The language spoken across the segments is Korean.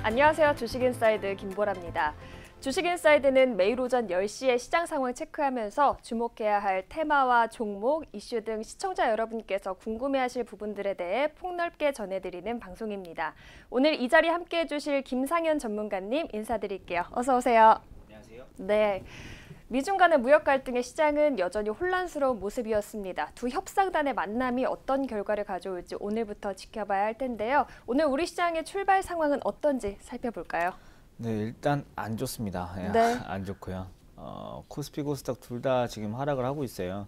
안녕하세요. 주식인사이드 김보라입니다. 주식인사이드는 매일 오전 10시에 시장 상황 체크하면서 주목해야 할 테마와 종목, 이슈 등 시청자 여러분께서 궁금해하실 부분들에 대해 폭넓게 전해드리는 방송입니다. 오늘 이 자리 함께해 주실 김상현 전문가님 인사드릴게요. 어서 오세요. 안녕하세요. 네. 미중 간의 무역 갈등의 시장은 여전히 혼란스러운 모습이었습니다. 두 협상단의 만남이 어떤 결과를 가져올지 오늘부터 지켜봐야 할 텐데요. 오늘 우리 시장의 출발 상황은 어떤지 살펴볼까요? 네, 일단 안 좋습니다. 예, 네. 안 좋고요. 코스피, 코스닥 둘 다 지금 하락을 하고 있어요.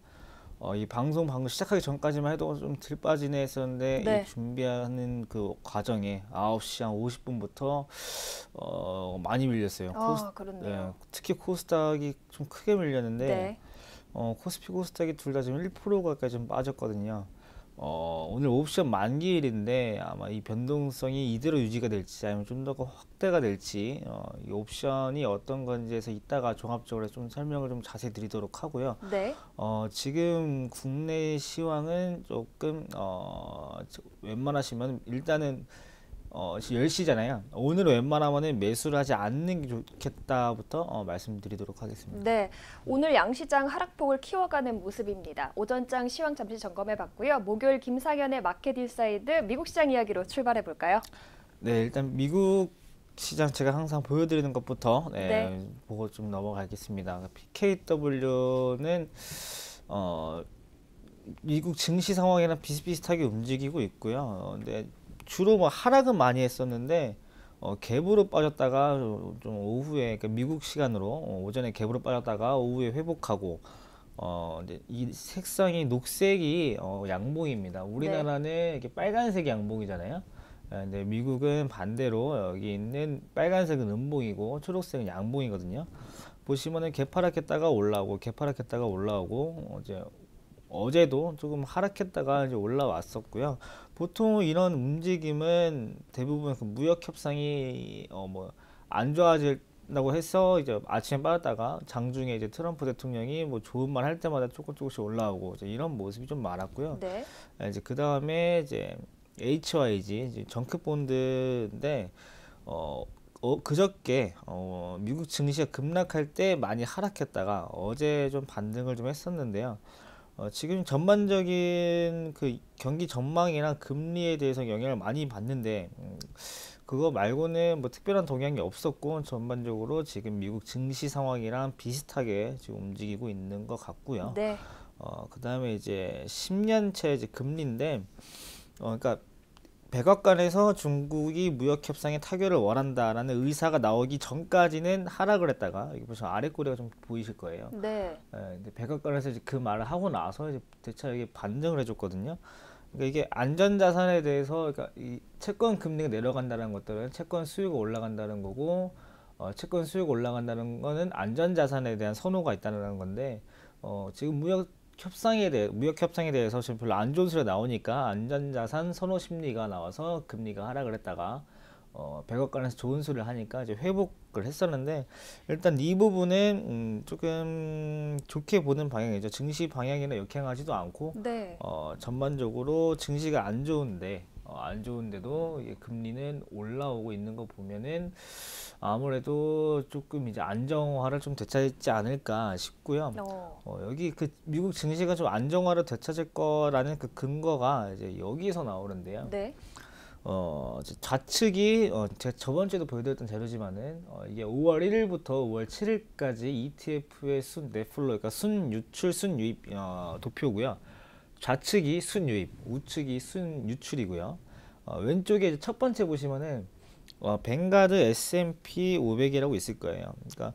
이 방송 시작하기 전까지만 해도 좀 들빠지네 했었는데 네. 이 준비하는 그 과정에 9시 한 50분부터 많이 밀렸어요. 그렇네요. 특히 코스닥이 좀 크게 밀렸는데 네. 코스피, 코스닥이 둘 다 지금 1% 가까이 좀 빠졌거든요. 오늘 옵션 만기일인데 아마 이 변동성이 이대로 유지가 될지 아니면 좀 더 확대가 될지 이 옵션이 어떤 건지에서 이따가 종합적으로 좀 설명을 좀 자세히 드리도록 하고요. 네. 지금 국내 시황은 조금 웬만하시면 일단은 지금 10시잖아요. 오늘은 웬만하면 매수를 하지 않는 게 좋겠다부터 말씀드리도록 하겠습니다. 네, 오늘 양시장 하락폭을 키워가는 모습입니다. 오전장 시황 잠시 점검해봤고요. 목요일 김상현의 마켓 인사이드 미국 시장 이야기로 출발해볼까요? 네, 일단 미국 시장 제가 항상 보여드리는 것부터 네. 보고 좀 넘어가겠습니다. PKW는 미국 증시 상황이랑 비슷비슷하게 움직이고 있고요. 근데 주로 뭐 하락은 많이 했었는데 갭으로 빠졌다가 좀 오후에 그러니까 미국 시간으로 오전에 갭으로 빠졌다가 오후에 회복하고 이제 이 색상이 녹색이 양봉입니다. 우리나라는 이렇게 빨간색이 양봉이잖아요. 근데 미국은 반대로 여기 있는 빨간색은 음봉이고 초록색은 양봉이거든요. 보시면은 개파락했다가 올라오고 개파락했다가 올라오고 어제도 조금 하락했다가 이제 올라왔었고요. 보통 이런 움직임은 대부분 그 무역 협상이 뭐 안 좋아진다고 해서 이제 아침에 빠졌다가 장중에 이제 트럼프 대통령이 뭐 좋은 말 할 때마다 조금씩 올라오고 이제 이런 모습이 좀 많았고요. 네. 이제 그 다음에 이제 HYG 이제 정크본드인데 그저께 미국 증시가 급락할 때 많이 하락했다가 어제 좀 반등을 좀 했었는데요. 지금 전반적인 그 경기 전망이나 금리에 대해서 영향을 많이 받는데 그거 말고는 뭐 특별한 동향이 없었고 전반적으로 지금 미국 증시 상황이랑 비슷하게 지금 움직이고 있는 것 같고요. 네. 그 다음에 이제 10년채 이제 금리인데 그러니까 백악관에서 중국이 무역 협상에 타결을 원한다라는 의사가 나오기 전까지는 하락을 했다가 여기 보시면 아래 꼬리가 좀 보이실 거예요. 네. 근데 백악관에서 이제 그 말을 하고 나서 이제 대차익이 반등을 해줬거든요. 그러니까 이게 안전자산에 대해서 그러니까 이 채권 금리가 내려간다는 것들은 채권 수요가 올라간다는 거고 채권 수요가 올라간다는 거는 안전자산에 대한 선호가 있다는 건데 지금 무역 협상에 대해서 지금 별로 안 좋은 소리가 나오니까 안전자산 선호 심리가 나와서 금리가 하락을 했다가 백악관에서 좋은 소리를 하니까 이제 회복을 했었는데 일단 이 부분은 조금 좋게 보는 방향이죠. 증시 방향이나 역행하지도 않고 네. 전반적으로 증시가 안 좋은데 안 좋은데도 이게 금리는 올라오고 있는 거 보면은 아무래도 조금 이제 안정화를 좀 되찾지 않을까 싶고요. 여기 그 미국 증시가 좀 안정화를 되찾을 거라는 그 근거가 이제 여기서 나오는데요. 네. 좌측이 제가 저번 주에도 보여드렸던 자료지만은 이게 5월 1일부터 5월 7일까지 ETF의 순 넷플로 그러니까 순유출 순유입 도표고요. 좌측이 순유입, 우측이 순유출이고요. 왼쪽에 이제 첫 번째 보시면은 뱅가드 S&P 500이라고 있을 거예요. 그러니까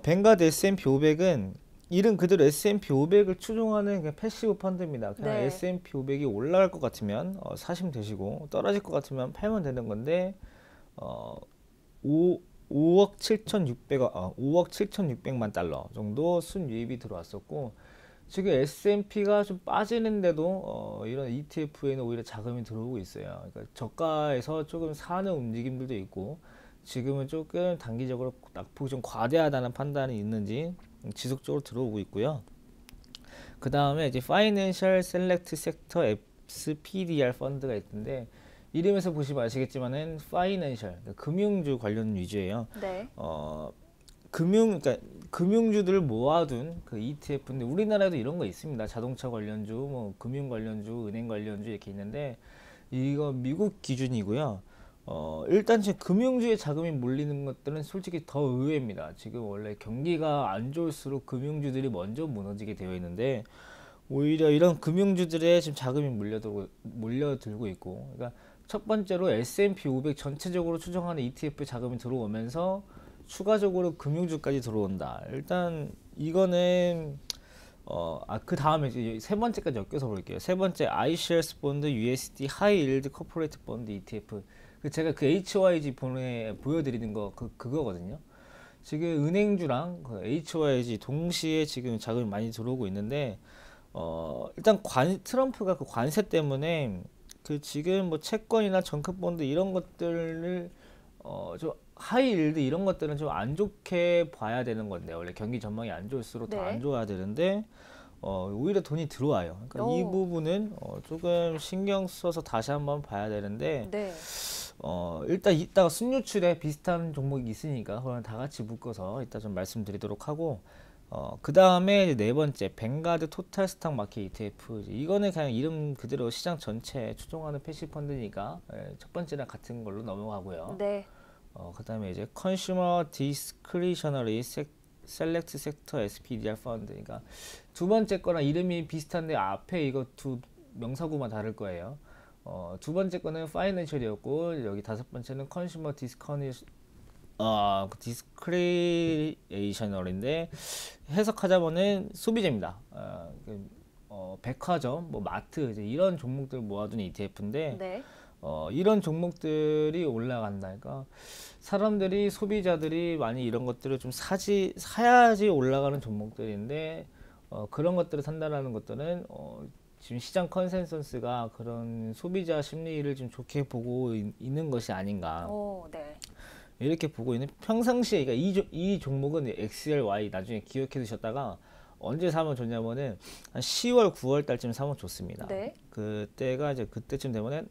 뱅가드 S&P 500은 이름 그대로 S&P 500을 추종하는 그냥 패시브 펀드입니다. 그냥 네. S&P 500이 올라갈 것 같으면 사시면 되시고 떨어질 것 같으면 팔면 되는 건데 5억 7,600만 달러 정도 순유입이 들어왔었고 지금 S&P가 좀 빠지는데도 이런 ETF에는 오히려 자금이 들어오고 있어요. 그러니까 저가에서 조금 사는 움직임들도 있고 지금은 조금 단기적으로 낙폭이 좀 과대하다는 판단이 있는지 지속적으로 들어오고 있고요. 그 다음에 이제 Financial Select Sector SPDR 펀드가 있는데 이름에서 보시면 아시겠지만은 파이낸셜, 금융주 관련 위주예요. 네. 그러니까 금융주들을 모아둔 그 ETF인데 우리나라에도 이런 거 있습니다. 자동차 관련주, 뭐 금융 관련주, 은행 관련주 이렇게 있는데 이거 미국 기준이고요. 일단 지금 금융주에 자금이 몰리는 것들은 솔직히 더 의외입니다. 지금 원래 경기가 안 좋을수록 금융주들이 먼저 무너지게 되어 있는데 오히려 이런 금융주들에 지금 자금이 몰려들고 있고, 그러니까 첫 번째로 S&P 500 전체적으로 추정하는 ETF 자금이 들어오면서 추가적으로 금융주까지 들어온다. 일단 이거는 그 다음에 이제 세 번째까지 엮여서 볼게요. 세 번째 iShares 본드 USD 하이 일드 코퍼레이트 본드 ETF. 제가 그 HYG 보여드리는 거 그거거든요. 지금 은행주랑 그 HYG 동시에 지금 자금이 많이 들어오고 있는데 일단 트럼프가 그 관세 때문에 그 지금 뭐 채권이나 정크본드 이런 것들을 좀 하이일드 이런 것들은 좀 안 좋게 봐야 되는 건데 원래 경기 전망이 안 좋을수록 더 안 네. 좋아야 되는데 오히려 돈이 들어와요. 그러니까 이 오. 부분은 조금 신경 써서 다시 한번 봐야 되는데 네. 일단 이따가 순유출에 비슷한 종목이 있으니까 그럼 다 같이 묶어서 이따 좀 말씀드리도록 하고 그 다음에 네 번째 뱅가드 토탈 스탁 마켓 ETF. 이거는 그냥 이름 그대로 시장 전체 추종하는 패시브 펀드니까 첫 번째랑 같은 걸로 넘어가고요. 네. 그 다음에 이제 컨슈머 디스크리셔너리 셀렉트 섹터 SPDR 펀드. 그러니까 두 번째 거랑 이름이 비슷한데 앞에 이거 두 명사구만 다를 거예요. 두 번째 거는 파이낸셜이었고 여기 다섯 번째는 컨슈머 디스크리에이셔널인데 해석하자면은 소비재입니다. 백화점, 뭐 마트 이제 이런 종목들 모아둔 ETF인데 네. 이런 종목들이 올라간다. 그러니까 사람들이 소비자들이 많이 이런 것들을 좀 사야지 올라가는 종목들인데 그런 것들을 산다라는 것들은 지금 시장 컨센서스가 그런 소비자 심리를 좀 좋게 보고 있는 것이 아닌가. 오, 네. 이렇게 보고 있는 평상시에 그러니까 이 종목은 XLY 나중에 기억해 두셨다가 언제 사면 좋냐면은 한 10월 9월 달쯤 사면 좋습니다. 네. 그때가 이제 그때쯤 되면은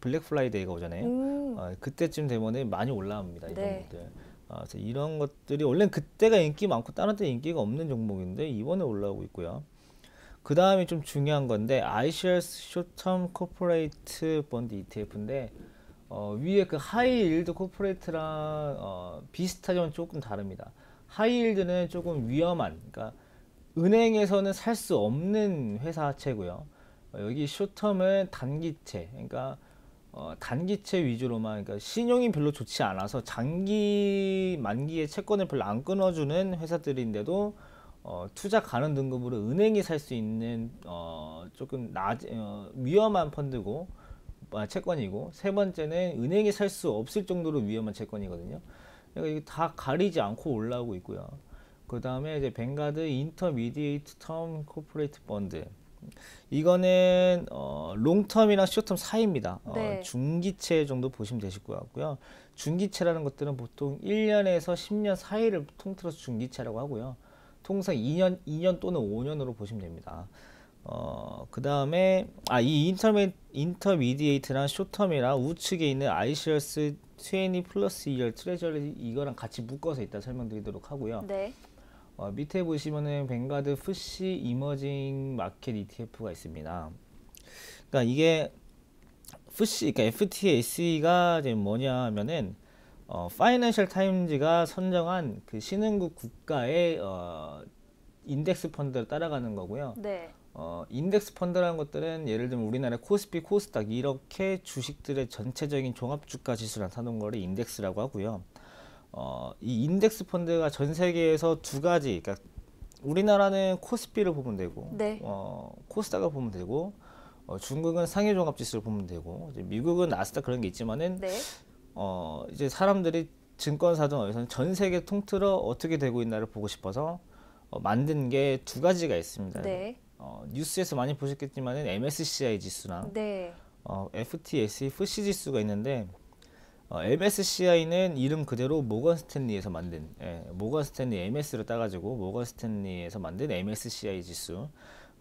블랙 프라이데이가 오잖아요. 그때쯤 되면은 많이 올라옵니다. 이 네. 종목들. 그래서 이런 것들이 원래 그때가 인기 많고 다른 때 인기가 없는 종목인데 이번에 올라오고 있고요. 그 다음에 좀 중요한 건데 iShares Short-Term Corporate Bond ETF인데 위에 그 하이일드 코퍼레이트랑 비슷하지만 조금 다릅니다. 하이일드는 조금 위험한, 그러니까 은행에서는 살 수 없는 회사채고요. 여기 숏텀은 단기채, 그러니까 단기채 위주로만, 그러니까 신용이 별로 좋지 않아서 장기 만기의 채권을 별로 안 끊어주는 회사들인데도 투자 가능 등급으로 은행이 살 수 있는 조금 위험한 펀드고 채권이고, 세 번째는 은행이 살 수 없을 정도로 위험한 채권이거든요. 그러니까 이게 다 가리지 않고 올라오고 있고요. 그 다음에 이제 뱅가드 인터미디에이트 텀 코퍼레이트 펀드. 이거는 롱텀이랑 숏텀 사이입니다. 네. 중기채 정도 보시면 되실 것 같고요. 중기채라는 것들은 보통 1년에서 10년 사이를 통틀어서 중기채라고 하고요. 통상 2년 또는 5년으로 보시면 됩니다. 그 다음에 이 인터미디에이트랑 숏텀이랑 우측에 있는 iShares 20 플러스 2열 트레저리 이거랑 같이 묶어서 이따 설명드리도록 하고요. 네. 밑에 보시면은 뱅가드 FTSE 이머징 마켓 ETF가 있습니다. 그러니까 이게 그러니까 FTSE가 이제 뭐냐 하면은 파이낸셜 타임즈가 선정한 그 신흥국 국가의 인덱스 펀드를 따라가는 거고요. 네. 인덱스 펀드라는 것들은 예를 들면 우리나라 코스피, 코스닥 이렇게 주식들의 전체적인 종합주가 지수를 나타내는 거를 인덱스라고 하고요. 이 인덱스 펀드가 전 세계에서 두 가지, 그러니까 우리나라는 코스피를 보면 되고, 네. 코스닥을 보면 되고, 중국은 상해 종합지수를 보면 되고, 이제 미국은 나스닥 그런 게 있지만은, 네. 이제 사람들이 증권사든 어디서는 전 세계 통틀어 어떻게 되고 있나를 보고 싶어서 만든 게 두 가지가 있습니다. 네. 뉴스에서 많이 보셨겠지만은 MSCI 지수랑 네. FTSE FTSE 지수가 있는데 MSCI는 이름 그대로 모건 스탠리에서 만든 모건 스탠리 MS를 따가지고 모건 스탠리에서 만든 MSCI 지수.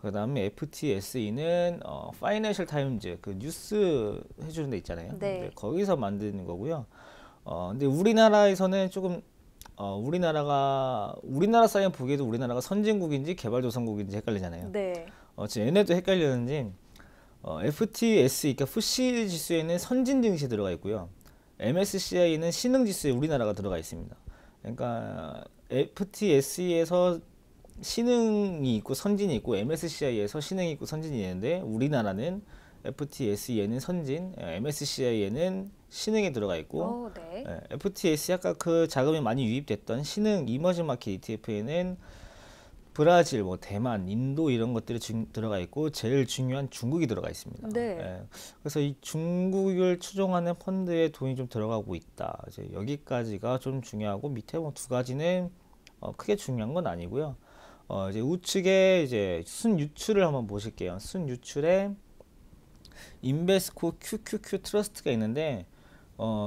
그다음에 FTSE는 파이낸셜 타임즈 그 뉴스 해주는 데 있잖아요. 네. 네, 거기서 만드는 거고요. 근데 우리나라에서는 조금 우리나라 사람 보기에도 우리나라가 선진국인지 개발도상국인지 헷갈리잖아요. 네. 지금 얘네도 헷갈리는지 FTSE 그러니까 FTSE 지수에는 선진 증시 들어가 있고요. MSCI는 신흥 지수에 우리나라가 들어가 있습니다. 그러니까 FTSE에서 신흥이 있고 선진이 있고 MSCI에서 신흥이 있고 선진이 있는데 우리나라는 FTSE에는 선진, MSCI에는 신흥에 들어가 있고 네. FTSE 아까 그 자금이 많이 유입됐던 신흥 이머징 마켓 ETF에는 브라질, 뭐 대만, 인도 이런 것들이 들어가 있고 제일 중요한 중국이 들어가 있습니다. 네. 그래서 이 중국을 추종하는 펀드에 돈이 좀 들어가고 있다. 이제 여기까지가 좀 중요하고 밑에 뭐 두 가지는 크게 중요한 건 아니고요. 이제 우측에 이제 순유출을 한번 보실게요. 순유출에 인베스코 QQQ 트러스트가 있는데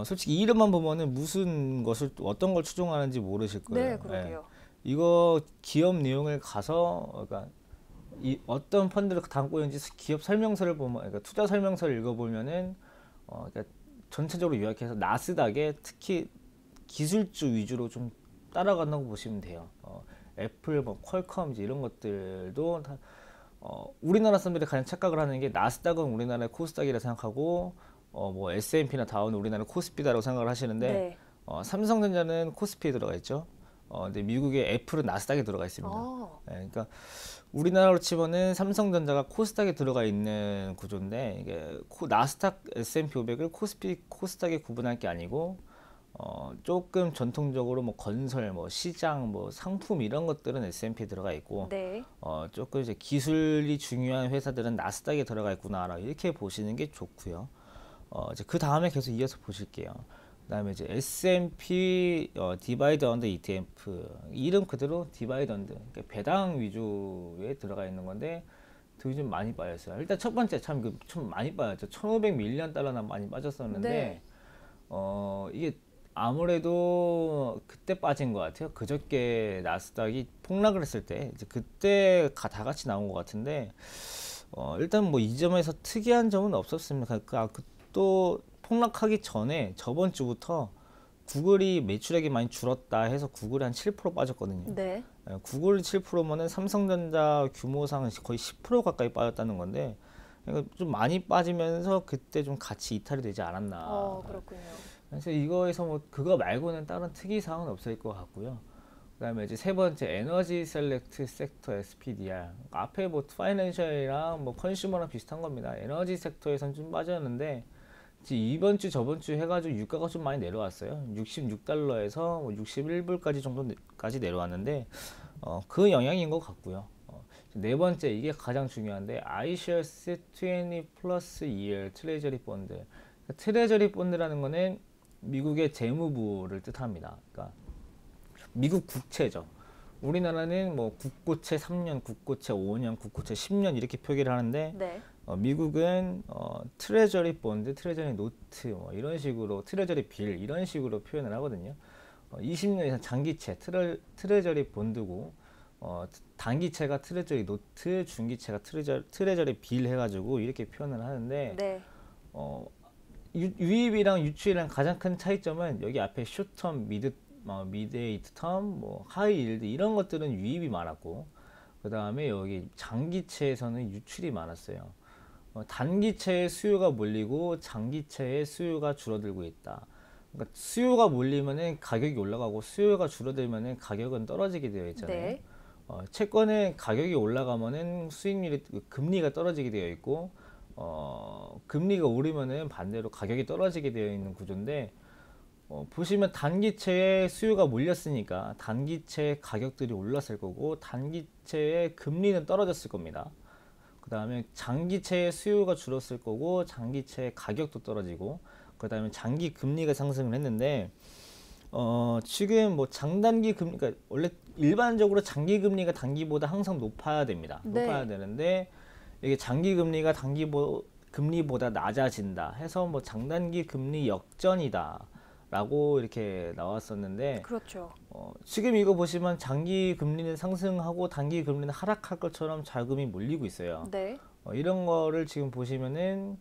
솔직히 이름만 보면은 무슨 것을 어떤 걸 추종하는지 모르실 거예요. 네, 그러게요. 이거 기업 내용을 가서 그러니까 이 어떤 펀드를 담고 있는지 기업 설명서를 보면 그러니까 투자 설명서를 읽어보면은 그러니까 전체적으로 요약해서 나스닥에 특히 기술주 위주로 좀 따라간다고 보시면 돼요. 애플, 뭐 퀄컴 이런 것들도 다, 우리나라 사람들이 가장 착각을 하는 게 나스닥은 우리나라의 코스닥이라 생각하고 뭐 S&P나 다우는 우리나라 코스피다라고 생각을 하시는데 네. 삼성전자는 코스피에 들어가 있죠. 근데 미국의 애플은 나스닥에 들어가 있습니다. 그러니까 우리나라로 치면은 삼성전자가 코스닥에 들어가 있는 구조인데 이게 나스닥 S&P 500을 코스닥에 구분할 게 아니고 조금 전통적으로 뭐 건설, 뭐 시장, 뭐 상품 이런 것들은 S&P에 들어가 있고 네. 조금 이제 기술이 중요한 회사들은 나스닥에 들어가 있구나 이렇게 보시는 게 좋고요. 이제 그 다음에 계속 이어서 보실게요. 그다음에 이제 S&P 디바이드 언더 ETF 이름 그대로 디바이드 언더 그러니까 배당 위주에 들어가 있는 건데 돈이 좀 많이 빠졌어요. 일단 첫 번째 좀 많이 빠졌죠. 1,500밀리언 달러나 많이 빠졌었는데 네. 이게 아무래도 그때 빠진 것 같아요. 그저께 나스닥이 폭락을 했을 때 이제 그때 다 같이 나온 것 같은데 일단 뭐 이 점에서 특이한 점은 없었습니다. 또 폭락하기 전에 저번 주부터 구글이 매출액이 많이 줄었다 해서 구글이 한 7% 빠졌거든요. 네. 구글이 7%면은 삼성전자 규모상 거의 10% 가까이 빠졌다는 건데 그러니까 좀 많이 빠지면서 그때 좀 같이 이탈이 되지 않았나. 그렇군요. 그래서 이거에서 뭐 그거 말고는 다른 특이 사항은 없을 것 같고요. 그다음에 이제 세 번째 에너지 셀렉트 섹터 SPDR 앞에 뭐 파이낸셜이랑 뭐 컨슈머랑 비슷한 겁니다. 에너지 섹터에선 좀 빠졌는데 이번 주 저번 주 해가지고 유가가 좀 많이 내려왔어요. 66달러에서 뭐 61불까지 정도까지 내려왔는데 그 영향인 것 같고요. 네 번째 이게 가장 중요한데 iShares 20 플러스 2year 트레저리 본드. 트레저리 본드라는 거는 미국의 재무부를 뜻합니다. 그러니까 미국 국채죠. 우리나라는 뭐 국고채 3년, 국고채 5년, 국고채 10년 이렇게 표기를 하는데 네. 미국은 트레저리 본드, 트레저리 노트 뭐 이런 식으로 트레저리 빌 이런 식으로 표현을 하거든요. 20년 이상 장기채 트레저리 본드고 단기채가 트레저리 노트, 중기채가 트레저리 빌 해가지고 이렇게 표현을 하는데 네. 유입이랑 유출이랑 가장 큰 차이점은 여기 앞에 숏텀, 미드에이트 텀, 뭐 하이 일드 이런 것들은 유입이 많았고 그 다음에 여기 장기채에서는 유출이 많았어요. 단기채의 수요가 몰리고 장기채의 수요가 줄어들고 있다. 그러니까 수요가 몰리면은 가격이 올라가고 수요가 줄어들면은 가격은 떨어지게 되어 있잖아요. 네. 채권의 가격이 올라가면은 수익률이 금리가 떨어지게 되어 있고 금리가 오르면은 반대로 가격이 떨어지게 되어 있는 구조인데 보시면 단기채에 수요가 몰렸으니까 단기채 가격들이 올랐을 거고 단기채의 금리는 떨어졌을 겁니다. 그 다음에 장기채의 수요가 줄었을 거고 장기채의 가격도 떨어지고 그 다음에 장기 금리가 상승을 했는데 지금 뭐 장단기 금리 그러니까 원래 일반적으로 장기 금리가 단기보다 항상 높아야 됩니다. 네. 높아야 되는데 이게 장기 금리가 금리보다 낮아진다 해서 뭐 장단기 금리 역전이다 라고 이렇게 나왔었는데 그렇죠. 지금 이거 보시면 장기 금리는 상승하고 단기 금리는 하락할 것처럼 자금이 몰리고 있어요. 네. 이런 거를 지금 보시면은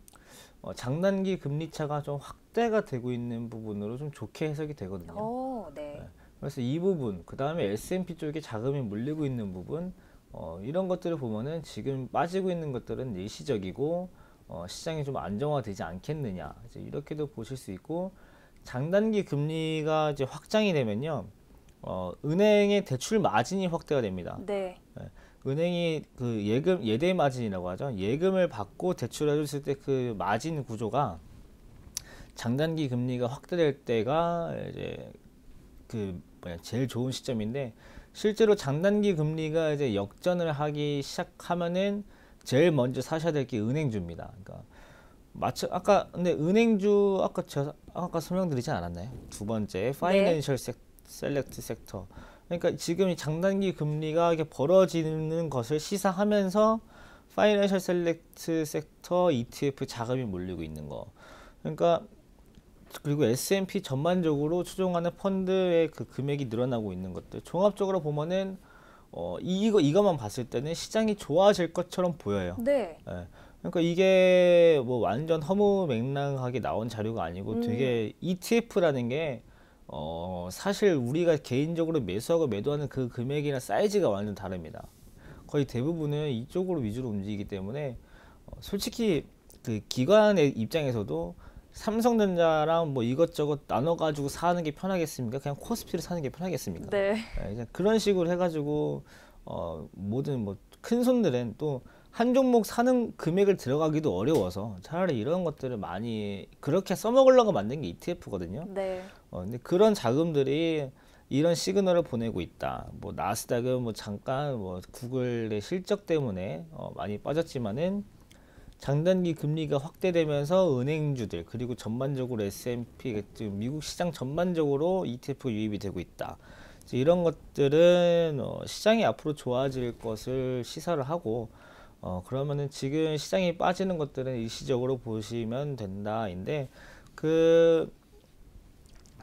장단기 금리 차가 좀 확대가 되고 있는 부분으로 좀 좋게 해석이 되거든요. 네. 그래서 이 부분, 그 다음에 S&P 쪽에 자금이 몰리고 있는 부분, 이런 것들을 보면은 지금 빠지고 있는 것들은 일시적이고 시장이 좀 안정화되지 않겠느냐, 이제 이렇게도 보실 수 있고, 장단기 금리가 이제 확장이 되면요, 은행의 대출 마진이 확대가 됩니다. 네. 은행이 그 예대 마진이라고 하죠. 예금을 받고 대출해 줬을 때 그 마진 구조가 장단기 금리가 확대될 때가 이제 제일 좋은 시점인데, 실제로 장단기 금리가 이제 역전을 하기 시작하면은 제일 먼저 사셔야 될 게 은행주입니다. 그러니까 근데 은행주 제가 아까 설명드리지 않았나요? 두 번째 파이낸셜 셀렉트 섹터. 그러니까 지금 이 장단기 금리가 이렇게 벌어지는 것을 시사하면서 파이낸셜 셀렉트 섹터 ETF 자금이 몰리고 있는 거. 그러니까 그리고 S&P 전반적으로 추종하는 펀드의 그 금액이 늘어나고 있는 것들, 종합적으로 보면은 이것만 봤을 때는 시장이 좋아질 것처럼 보여요. 네. 예. 그러니까 이게 뭐 완전 허무맹랑하게 나온 자료가 아니고 되게 ETF라는 게 사실 우리가 개인적으로 매수하고 매도하는 그 금액이나 사이즈가 완전 다릅니다. 거의 대부분은 이쪽으로 위주로 움직이기 때문에 솔직히 그 기관의 입장에서도 삼성전자랑 뭐 이것저것 나눠 가지고 사는 게 편하겠습니까? 그냥 코스피를 사는 게 편하겠습니까? 네. 이제 그런 식으로 해가지고 모든 뭐 큰 손들은 또 한 종목 사는 금액을 들어가기도 어려워서 차라리 이런 것들을 많이 그렇게 써먹으려고 만든 게 ETF거든요. 네. 근데 그런 자금들이 이런 시그널을 보내고 있다. 뭐 나스닥은 뭐 잠깐 뭐 구글의 실적 때문에 많이 빠졌지만은 장단기 금리가 확대되면서 은행주들 그리고 전반적으로 S&P 미국 시장 전반적으로 ETF 유입이 되고 있다. 이런 것들은 시장이 앞으로 좋아질 것을 시사를 하고, 그러면은 지금 시장이 빠지는 것들은 일시적으로 보시면 된다인데,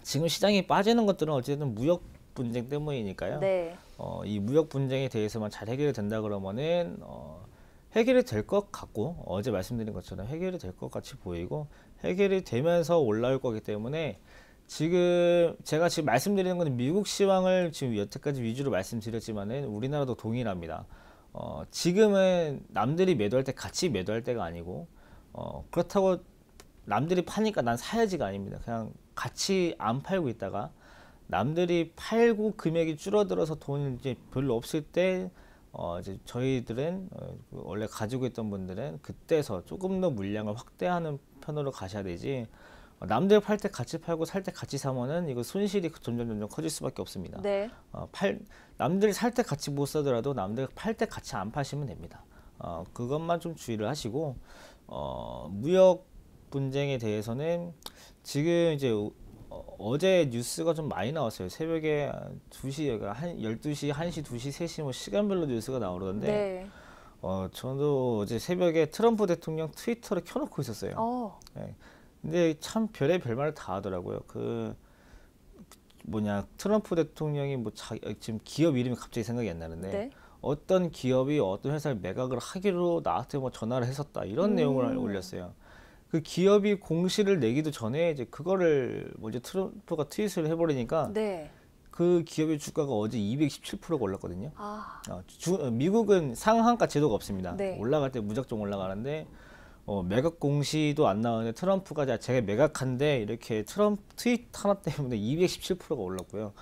지금 시장이 빠지는 것들은 어쨌든 무역 분쟁 때문이니까요. 네. 이 무역 분쟁에 대해서만 잘 해결이 된다 그러면은 해결이 될 것 같고, 어제 말씀드린 것처럼 해결이 될 것 같이 보이고, 해결이 되면서 올라올 거기 때문에 제가 지금 말씀드리는 건 미국 시황을 지금 여태까지 위주로 말씀드렸지만은 우리나라도 동일합니다. 지금은 남들이 매도할 때 같이 매도할 때가 아니고, 그렇다고 남들이 파니까 난 사야지가 아닙니다. 그냥 같이 안 팔고 있다가 남들이 팔고 금액이 줄어들어서 돈이 이제 별로 없을 때 이제 저희들은 원래 가지고 있던 분들은 그때서 조금 더 물량을 확대하는 편으로 가셔야 되지, 남들 팔 때 같이 팔고 살 때 같이 사면은 이거 손실이 점점 커질 수밖에 없습니다. 네. 남들 살 때 같이 못 사더라도 남들 팔 때 같이 안 파시면 됩니다. 그것만 좀 주의를 하시고, 무역 분쟁에 대해서는 지금 이제 어제 뉴스가 좀 많이 나왔어요. 새벽에 2시, 12시, 1시, 2시, 3시 뭐 시간별로 뉴스가 나오던데, 네. 저도 어제 새벽에 트럼프 대통령 트위터를 켜놓고 있었어요. 네. 근데 참 별의별 말을 다 하더라고요. 트럼프 대통령이 지금 기업 이름이 갑자기 생각이 안 나는데, 네. 어떤 기업이 어떤 회사를 매각을 하기로 나한테 뭐 전화를 했었다, 이런 내용을 올렸어요. 그 기업이 공시를 내기도 전에 이제 그거를 먼저 트럼프가 트윗을 해버리니까, 네. 그 기업의 주가가 어제 217%가 올랐거든요. 미국은 상한가 제도가 없습니다. 네. 올라갈 때 무작정 올라가는데, 매각 공시도 안 나오는데 트럼프가 제가 매각한데 이렇게 트윗 하나 때문에 217%가 올랐고요.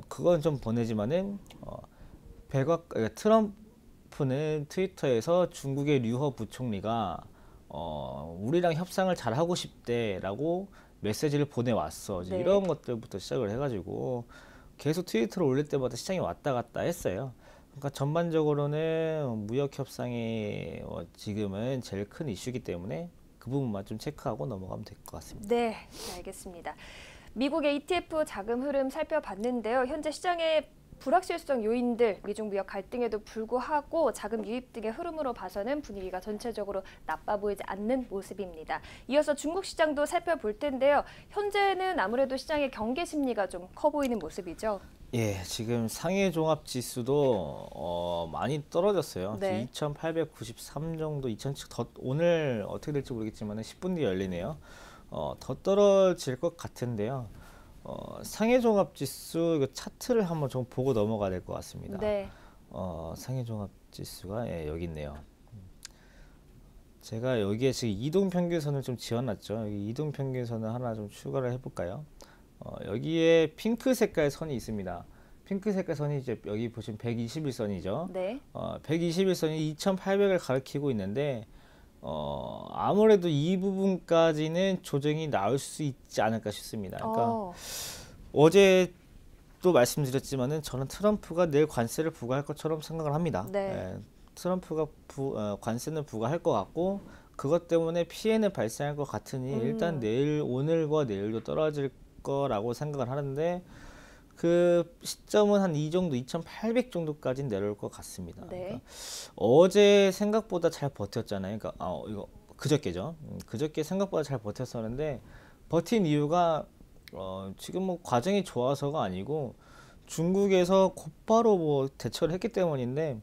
그건 좀 보내지만은 트럼프는 트위터에서 중국의 류허 부총리가 우리랑 협상을 잘 하고 싶대라고 메시지를 보내왔어. 네. 이런 것들부터 시작을 해가지고 계속 트위터를 올릴 때마다 시장이 왔다 갔다 했어요. 그러니까 전반적으로는 무역 협상이 지금은 제일 큰 이슈이기 때문에 그 부분만 좀 체크하고 넘어가면 될 것 같습니다. 네, 알겠습니다. 미국의 ETF 자금 흐름 살펴봤는데요. 현재 시장의 불확실성 요인들, 미중 무역 갈등에도 불구하고 자금 유입 등의 흐름으로 봐서는 분위기가 전체적으로 나빠 보이지 않는 모습입니다. 이어서 중국 시장도 살펴볼 텐데요. 현재는 아무래도 시장의 경계 심리가 좀 커 보이는 모습이죠. 예, 지금 상해 종합 지수도 많이 떨어졌어요. 네. 2,893 정도, 오늘 어떻게 될지 모르겠지만 10분 뒤에 열리네요. 더 떨어질 것 같은데요. 상해 종합 지수 이거 차트를 한번 좀 보고 넘어가야 될 것 같습니다. 네. 상해 종합 지수가 예, 여기 있네요. 제가 여기에 지금 이동 평균선을 좀 지어놨죠. 여기 이동 평균선을 하나 좀 추가를 해볼까요? 여기에 핑크 색깔 선이 있습니다. 핑크 색깔 선이 이제 여기 보시면 121선이죠. 네. 121선이 2,800을 가리키고 있는데 아무래도 이 부분까지는 조정이 나올 수 있지 않을까 싶습니다. 그러니까 어제 또 말씀드렸지만은 저는 트럼프가 내일 관세를 부과할 것처럼 생각을 합니다. 네. 예, 트럼프가 관세는 부과할 것 같고 그것 때문에 피해는 발생할 것 같으니 일단 오늘과 내일도 떨어질 거라고 생각을 하는데 그 시점은 한 이 정도 2,800 정도까지 내려올 것 같습니다. 네. 그러니까 어제 생각보다 잘 버텼잖아요. 그러니까 이거 그저께죠. 그저께 생각보다 잘 버텼었는데 버틴 이유가 지금 뭐 과정이 좋아서가 아니고 중국에서 곧바로 뭐 대처를 했기 때문인데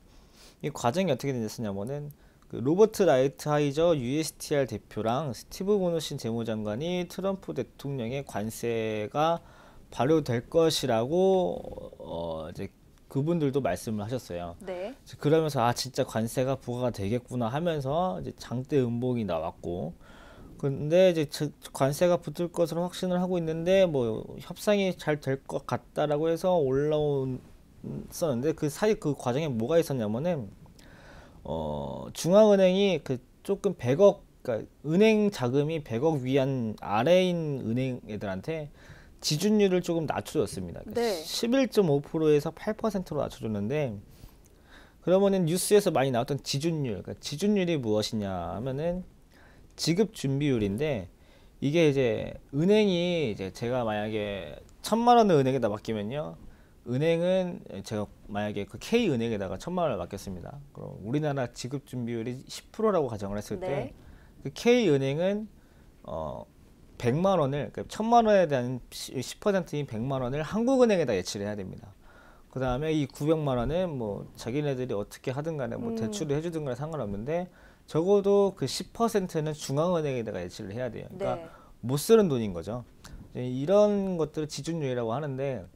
이 과정이 어떻게 됐냐면은 그 로버트 라이트하이저 USTR 대표랑 스티브 무누신 재무장관이 트럼프 대통령의 관세가 발효될 것이라고 이제 그분들도 말씀을 하셨어요. 네. 그러면서 진짜 관세가 부과가 되겠구나 하면서 이제 장대 음봉이 나왔고, 근데 이제 관세가 붙을 것으로 확신을 하고 있는데 뭐 협상이 잘 될 것 같다라고 해서 올라왔었는데 그 사이 그 과정에 뭐가 있었냐면은 중앙은행이 그 조금 100억, 그러니까 은행 자금이 100억 위안 아래인 은행 애들한테 지준율을 조금 낮춰줬습니다. 네. 11.5%에서 8%로 낮춰줬는데, 그러면은 뉴스에서 많이 나왔던 지준율, 그러니까 지준율이 무엇이냐 하면은 지급 준비율인데, 이게 이제 은행이 이제 제가 만약에 1,000만 원을 은행에다 맡기면요, 은행은 제가 만약에 그 K 은행에다가 1,000만 원을 맡겼습니다. 그럼 우리나라 지급 준비율이 10%라고 가정을 했을 때, 네. 그 K 은행은 100만 원을, 그러니까 1,000만 원에 대한 10%인 100만 원을 한국은행에다 예치를 해야 됩니다. 그 다음에 이 900만 원은 뭐 자기네들이 어떻게 하든 간에 뭐 대출을 해주든 간에 상관없는데 적어도 그 10%는 중앙은행에다가 예치를 해야 돼요. 그러니까 네. 못 쓰는 돈인 거죠. 이런 것들을 지준율이라고 하는데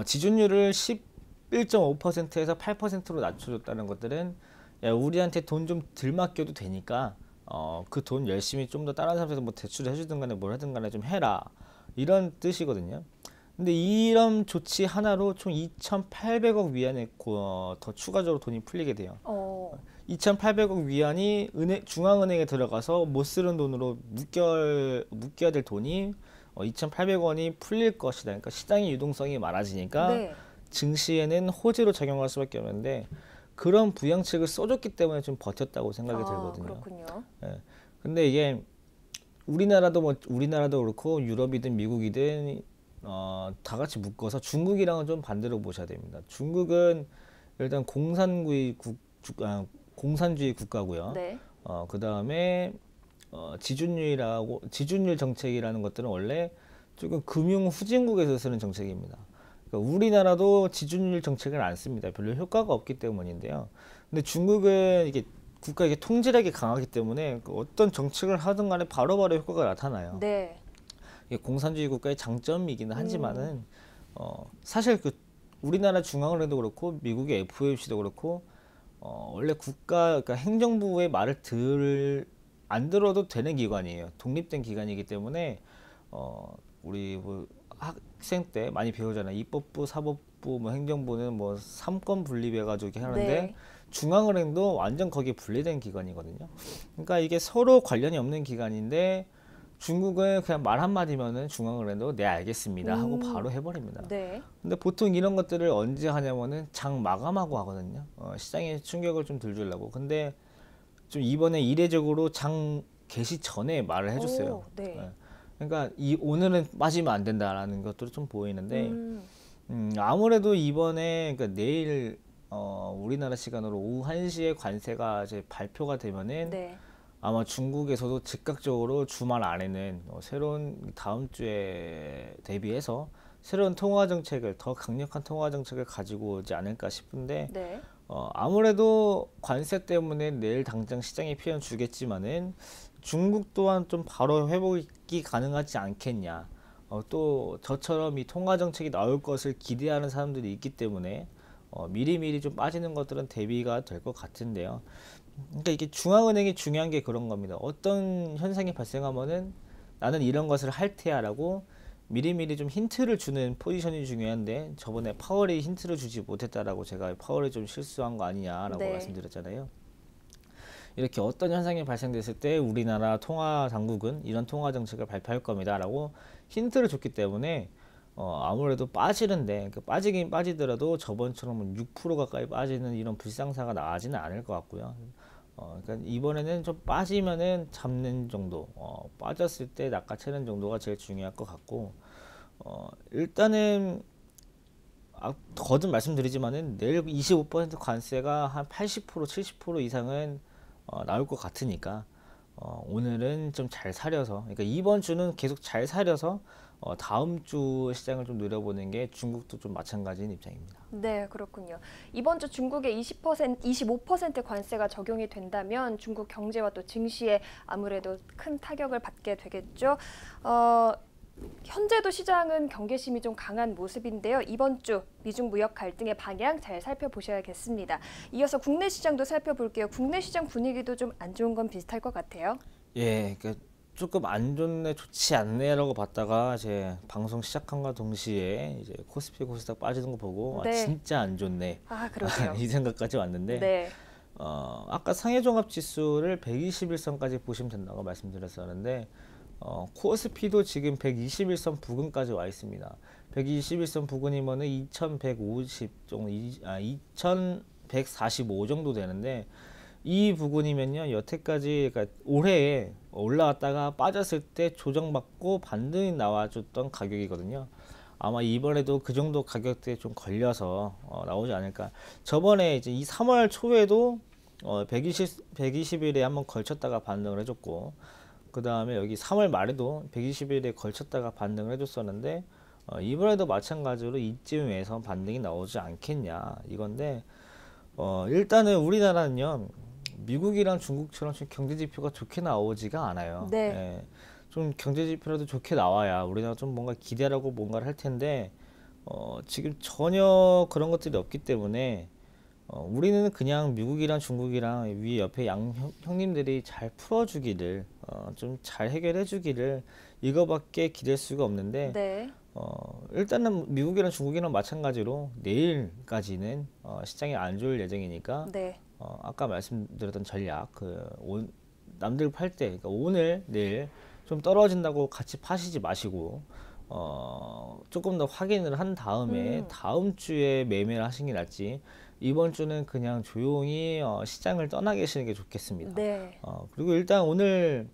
지준율을 11.5%에서 8%로 낮춰줬다는 것들은 야, 우리한테 돈 좀 덜 맡겨도 되니까 그 돈 열심히 좀 더 다른 사람한테 뭐 대출을 해주든 간에 뭘 하든 간에 좀 해라, 이런 뜻이거든요. 근데 이런 조치 하나로 총 2,800억 위안에 더 추가적으로 돈이 풀리게 돼요. 2,800억 위안이 중앙은행에 들어가서 못 쓰는 돈으로 묶여야 될 돈이 2,800원이 풀릴 것이다. 그러니까 시장의 유동성이 많아지니까 네. 증시에는 호재로 작용할 수밖에 없는데 그런 부양책을 써줬기 때문에 좀 버텼다고 생각이 들거든요. 그렇군요. 예. 근데 이게 우리나라도 그렇고 유럽이든 미국이든 다 같이 묶어서 중국이랑은 좀 반대로 보셔야 됩니다. 중국은 일단 공산주의 국가고요. 네. 그 다음에 지준율 정책이라는 것들은 원래 조금 금융 후진국에서 쓰는 정책입니다. 그러니까 우리나라도 지준율 정책을 안 씁니다. 별로 효과가 없기 때문인데요. 근데 중국은 이게 국가 통제력이 강하기 때문에 어떤 정책을 하든 간에 바로바로 효과가 나타나요. 네. 이게 공산주의 국가의 장점이기는 하지만은 사실 그 우리나라 중앙은행도 그렇고 미국의 FOMC도 그렇고 원래 그러니까 행정부의 말을 안 들어도 되는 기관이에요. 독립된 기관이기 때문에 우리 뭐 학생 때 많이 배우잖아요. 입법부, 사법부, 뭐 행정부는 뭐 3권 분립해가지고 이렇게 하는데 네. 중앙은행도 완전 거기에 분리된 기관이거든요. 그러니까 이게 서로 관련이 없는 기관인데 중국은 그냥 말 한마디면은 중앙은행도 네 알겠습니다 하고 바로 해버립니다. 네. 근데 보통 이런 것들을 언제 하냐면은 장 마감하고 하거든요. 시장에 충격을 좀 덜 주려고. 근데 좀 이번에 이례적으로 장 개시 전에 말을 해줬어요. 네. 그러니까 오늘은 빠지면 안 된다라는 것들이 좀 보이는데 아무래도 이번에 그러니까 내일 우리나라 시간으로 오후 1시에 관세가 이제 발표가 되면은 네. 아마 중국에서도 즉각적으로 주말 안에는 새로운 다음 주에 대비해서 새로운 통화 정책을 더 강력한 통화 정책을 가지고 오지 않을까 싶은데 네. 아무래도 관세 때문에 내일 당장 시장에 피해는 주겠지만은 중국 또한 좀 바로 회복이 가능하지 않겠냐. 또 저처럼 이 통화 정책이 나올 것을 기대하는 사람들이 있기 때문에 미리미리 좀 빠지는 것들은 대비가 될 것 같은데요. 그러니까 이게 중앙은행이 중요한 게 그런 겁니다. 어떤 현상이 발생하면은 나는 이런 것을 할 테야라고 미리미리 좀 힌트를 주는 포지션이 중요한데 저번에 파월이 힌트를 주지 못했다라고 제가 파월이 좀 실수한 거 아니냐라고 네. 말씀드렸잖아요. 이렇게 어떤 현상이 발생됐을 때 우리나라 통화 당국은 이런 통화 정책을 발표할 겁니다라고 힌트를 줬기 때문에 아무래도 빠지는데 그 빠지긴 빠지더라도 저번처럼 6% 가까이 빠지는 이런 불상사가 나지는 않을 것 같고요. 그러니까 이번에는 좀 빠지면은 잡는 정도, 빠졌을 때 낚아채는 정도가 제일 중요할 것 같고, 일단은 거듭 말씀드리지만은 내일 25% 관세가 한 80%, 70% 이상은 나올 것 같으니까 오늘은 좀 잘 사려서, 그러니까 이번 주는 계속 잘 사려서 다음 주 시장을 좀 노려보는 게 중국도 좀 마찬가지인 입장입니다. 네, 그렇군요. 이번 주 중국의 25% 관세가 적용이 된다면 중국 경제와 또 증시에 아무래도 큰 타격을 받게 되겠죠. 현재도 시장은 경계심이 좀 강한 모습인데요. 이번 주 미중 무역 갈등의 방향 잘 살펴보셔야겠습니다. 이어서 국내 시장도 살펴볼게요. 국내 시장 분위기도 좀 안 좋은 건 비슷할 것 같아요. 예, 그러니까 조금 안 좋네, 좋지 않네라고 봤다가 제 방송 시작함과 동시에 이제 코스피 코스닥 빠지는 거 보고 네. 진짜 안 좋네 아, 그러게요. 이 생각까지 왔는데 네. 아까 상해종합지수를 121선까지 보시면 된다고 말씀드렸었는데 코스피도 지금 121선 부근까지 와 있습니다. 121선 부근이면은 2150 정도, 2145 정도 되는데 이 부분이면요 여태까지 그러니까 올해에 올라왔다가 빠졌을 때 조정받고 반등이 나와줬던 가격이거든요. 아마 이번에도 그 정도 가격대에 좀 걸려서 나오지 않을까. 저번에 이제 이 3월 초에도 120일에 한번 걸쳤다가 반등을 해줬고 그 다음에 여기 3월 말에도 120일에 걸쳤다가 반등을 해줬었는데 이번에도 마찬가지로 이쯤에서 반등이 나오지 않겠냐 이건데 일단은 우리나라는요 미국이랑 중국처럼 좀 경제 지표가 좋게 나오지가 않아요. 네. 예, 좀 경제 지표라도 좋게 나와야 우리나라 좀 뭔가 기대라고 뭔가를 할 텐데 지금 전혀 그런 것들이 없기 때문에 우리는 그냥 미국이랑 중국이랑 위 옆에 양 형님들이 잘 풀어주기를 좀 잘 해결해주기를 이거밖에 기댈 수가 없는데 네. 일단은 미국이랑 중국이랑 마찬가지로 내일까지는 시장이 안 좋을 예정이니까 네. 아까 말씀드렸던 전략 남들 팔 때 그러니까 오늘 내일 좀 떨어진다고 같이 파시지 마시고 조금 더 확인을 한 다음에 다음 주에 매매를 하시는 게 낫지 이번 주는 그냥 조용히 시장을 떠나 계시는 게 좋겠습니다. 네. 그리고 일단 오늘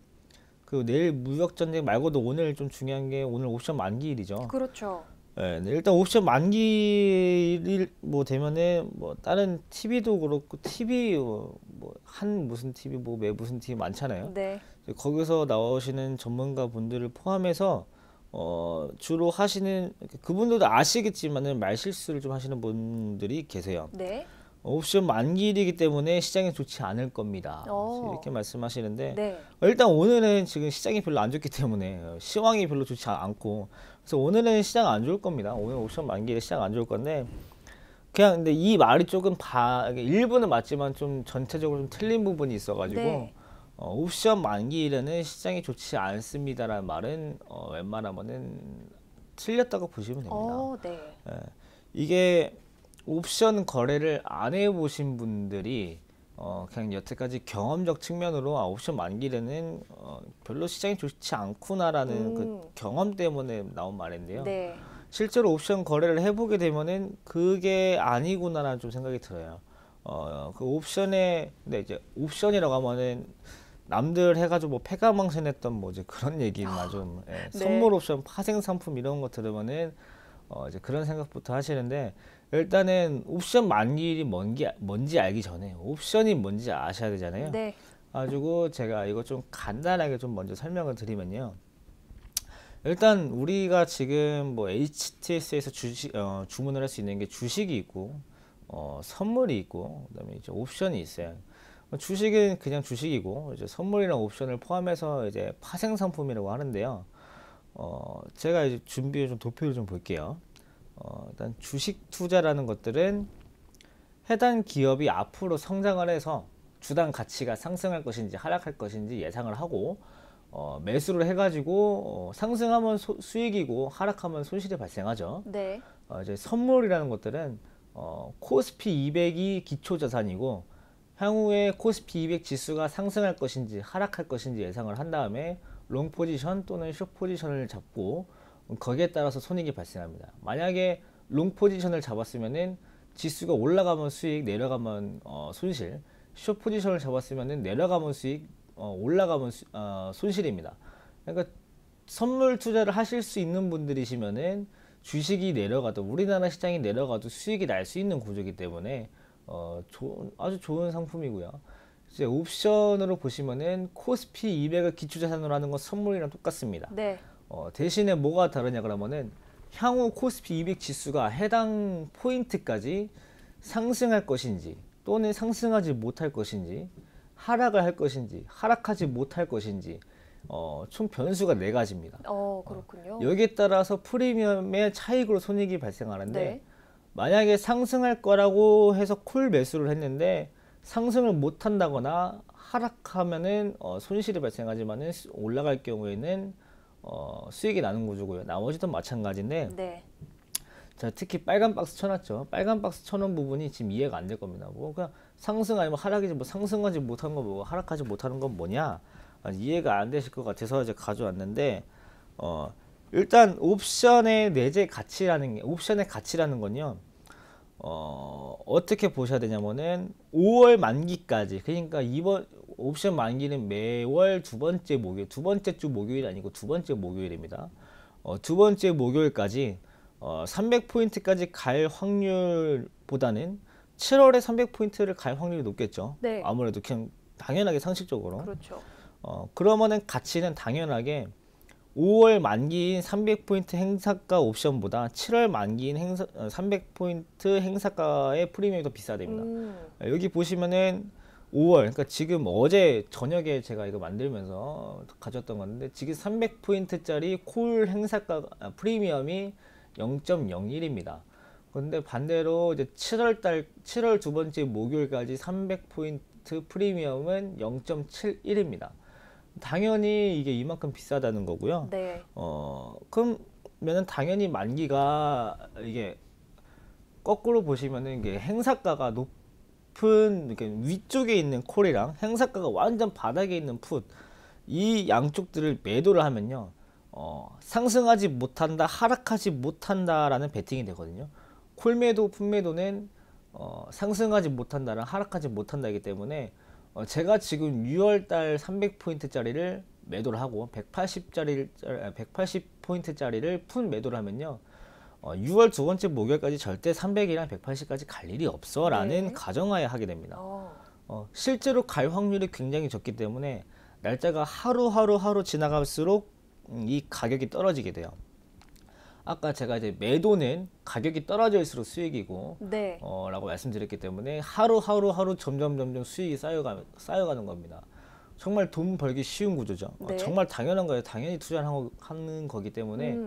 그 내일 무역 전쟁 말고도 오늘 좀 중요한 게 오늘 옵션 만기일이죠. 그렇죠. 네, 일단 옵션 만기일 뭐 되면은 뭐 다른 TV도 그렇고 TV 뭐 한 무슨 TV 뭐 매 무슨 TV 많잖아요. 네. 거기서 나오시는 전문가 분들을 포함해서 주로 하시는 그분들도 아시겠지만은 말 실수를 좀 하시는 분들이 계세요. 네. 옵션 만기일이기 때문에 시장이 좋지 않을 겁니다. 어. 이렇게 말씀하시는데 네. 일단 오늘은 지금 시장이 별로 안 좋기 때문에 시황이 별로 좋지 않고 그래서 오늘은 시장 안 좋을 겁니다. 오늘 옵션 만기일에 시장 안 좋을 건데 그냥 근데 이 말이 조금 일부는 맞지만 좀 전체적으로 좀 틀린 부분이 있어가지고 네. 옵션 만기일에는 시장이 좋지 않습니다라는 말은 웬만하면은 틀렸다고 보시면 됩니다. 네. 예, 이게 옵션 거래를 안 해보신 분들이 그냥 여태까지 경험적 측면으로 옵션 만기일에는 별로 시장이 좋지 않구나라는 그 경험 때문에 나온 말인데요. 네. 실제로 옵션 거래를 해보게 되면은 그게 아니구나라는 좀 생각이 들어요. 그 옵션에 근데 이제 옵션이라고 하면은 남들 해가지고 뭐 패가망신했던 뭐 이제 그런 얘기나 좀 네. 선물 옵션, 파생 상품 이런 거 들으면은 이제 그런 생각부터 하시는데 일단은 옵션 만기일이 뭔지 알기 전에 옵션이 뭔지 아셔야 되잖아요. 네. 가지고 제가 이거 좀 간단하게 좀 먼저 설명을 드리면요. 일단 우리가 지금 뭐 HTS에서 주문을 할 수 있는 게 주식이 있고 선물이 있고 그다음에 이제 옵션이 있어요. 주식은 그냥 주식이고 이제 선물이랑 옵션을 포함해서 이제 파생 상품이라고 하는데요. 제가 이제 준비해 좀 도표를 좀 볼게요. 일단 주식 투자라는 것들은 해당 기업이 앞으로 성장을 해서 주당 가치가 상승할 것인지 하락할 것인지 예상을 하고 매수를 해가지고 상승하면 수익이고 하락하면 손실이 발생하죠. 네. 이제 선물이라는 것들은 코스피 200이 기초 자산이고 향후에 코스피 200 지수가 상승할 것인지 하락할 것인지 예상을 한 다음에 롱 포지션 또는 숏 포지션을 잡고 거기에 따라서 손익이 발생합니다. 만약에 롱 포지션을 잡았으면은 지수가 올라가면 수익, 내려가면 손실. 숏 포지션을 잡았으면은 내려가면 수익, 올라가면 손실입니다. 그러니까 선물 투자를 하실 수 있는 분들이시면은 주식이 내려가도 우리나라 시장이 내려가도 수익이 날 수 있는 구조이기 때문에 아주 좋은 상품이고요. 이제 옵션으로 보시면은 코스피 200을 기초자산으로 하는 건 선물이랑 똑같습니다. 네. 대신에 뭐가 다르냐 그러면은 향후 코스피 200 지수가 해당 포인트까지 상승할 것인지 또는 상승하지 못할 것인지 하락을 할 것인지 하락하지 못할 것인지 총 변수가 네 가지입니다. 그렇군요. 여기에 따라서 프리미엄의 차익으로 손익이 발생하는데 네. 만약에 상승할 거라고 해서 콜 매수를 했는데 상승을 못 한다거나 하락하면은 손실이 발생하지만은 올라갈 경우에는 수익이 나는 구조고요. 나머지도 마찬가지인데 네. 자, 특히 빨간 박스 쳐놨죠. 빨간 박스 쳐놓은 부분이 지금 이해가 안 될 겁니다. 뭐 그냥 상승 아니면 하락이지 뭐 상승하지 못한 거 뭐고 하락하지 못하는 건 뭐냐 이해가 안 되실 것 같아서 이제 가져왔는데 일단 옵션의 내재 가치라는 게 옵션의 가치라는 건요. 어떻게 보셔야 되냐면은 5월 만기까지 그러니까 이번 옵션 만기는 매월 두 번째 주 목요일 아니고 두 번째 목요일입니다. 두 번째 목요일까지 300포인트까지 갈 확률보다는 7월에 300포인트를 갈 확률이 높겠죠. 네. 아무래도 그냥 당연하게 상식적으로. 그렇죠. 그러면은 가치는 당연하게 5월 만기인 300포인트 행사가 옵션보다 7월 만기인 300포인트 행사가의 프리미엄이 더 비싸야 됩니다. 여기 보시면은 5월, 그러니까 지금 어제 저녁에 제가 이거 만들면서 가져왔던 건데 지금 300포인트짜리 콜 행사가 프리미엄이 0.01입니다. 근데 반대로 이제 7월 두 번째 목요일까지 300포인트 프리미엄은 0.71입니다. 당연히 이게 이만큼 비싸다는 거고요. 네. 그러면은 당연히 만기가 이게 거꾸로 보시면은 이게 행사가가 높은 이렇게 위쪽에 있는 콜이랑 행사가가 완전 바닥에 있는 풋 이 양쪽들을 매도를 하면요. 상승하지 못한다, 하락하지 못한다라는 베팅이 되거든요. 콜 매도, 풋 매도는 상승하지 못한다랑 하락하지 못한다이기 때문에 제가 지금 6월달 300포인트짜리를 매도를 하고 180포인트짜리를 푼 매도를 하면요. 6월 두 번째 목요일까지 절대 300이랑 180까지 갈 일이 없어 라는 네. 가정하에 하게 됩니다. 실제로 갈 확률이 굉장히 적기 때문에 날짜가 하루 지나갈수록 이 가격이 떨어지게 돼요. 아까 제가 이제 매도는 가격이 떨어질수록 수익이고 네. 라고 말씀드렸기 때문에 하루 점점 수익이 쌓여가는 겁니다. 정말 돈 벌기 쉬운 구조죠. 네. 정말 당연한 거예요. 당연히 투자를 하는 거기 때문에